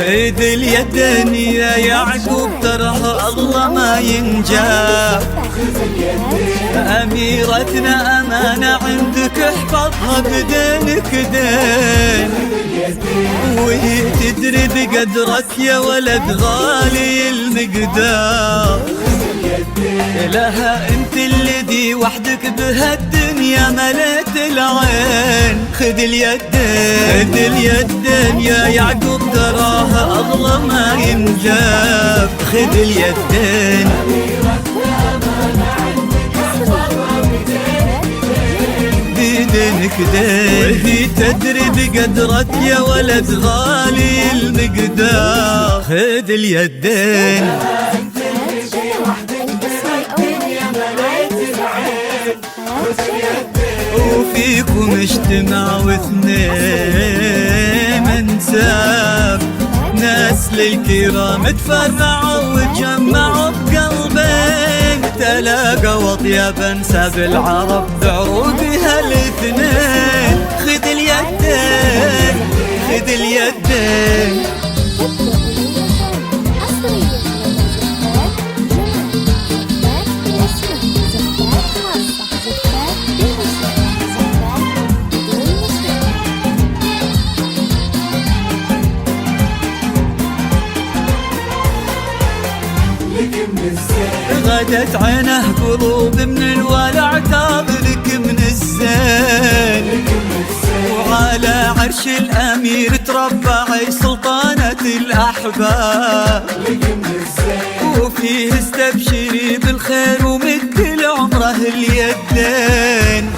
خذ اليدين يا يعقوب ترى الله ما ينجاب. أميرتنا أمانة عندك احفظها بدينك دين، وهي تدري بقدرك يا ولد غالي المقدار. لها انت الذي وحدك بهالدنيا مليت العين. خذ اليدين يا يعقوب تراها الله ما ينجاب. خذ اليدين بدينك دين، وهي تدري بقدرك يا ولد غالي المقدار. خذ اليدين وفيكم اجتماع واثنين انساب. ناس للكرام تفرعوا وتجمعوا بقلبين، تلاقوا اطيب انساب العرب بعروضها الاثنين. خذ اليدين خذ اليدين غدت عينه قلوب من الولع تاب لك من الزين. وعلى عرش الأمير تربعي سلطانة الأحباب. وفيه استبشري بالخير ومد لعمره اليدين.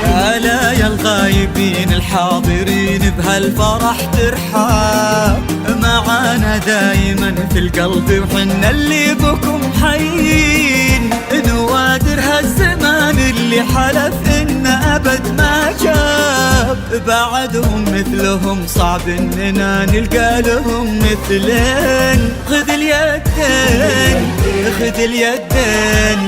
ألا يا الغايبين الحاضرين بهالفرح ترحاب. معانا دايما في القلب وحنا اللي بكم حيين. نوادر هالزمان اللي حلف إن أبد ما جاب. بعدهم مثلهم صعب إننا نلقى لهم مثلين. خذ اليدين خذ اليدين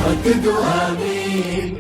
رددوا آمين.